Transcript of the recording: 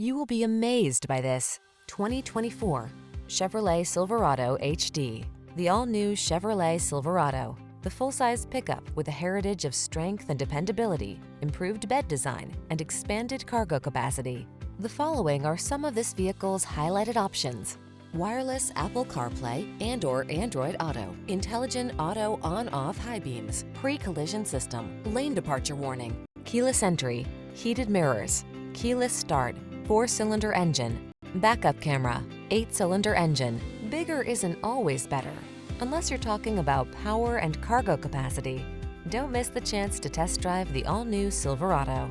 You will be amazed by this 2024 Chevrolet Silverado HD. The all-new Chevrolet Silverado, the full-size pickup with a heritage of strength and dependability, improved bed design, and expanded cargo capacity. The following are some of this vehicle's highlighted options: wireless Apple CarPlay and/or Android Auto, intelligent auto on-off high beams, pre-collision system, lane departure warning, keyless entry, heated mirrors, keyless start, 4-cylinder engine, backup camera, 8-cylinder engine. Bigger isn't always better, unless you're talking about power and cargo capacity. Don't miss the chance to test drive the all-new Silverado.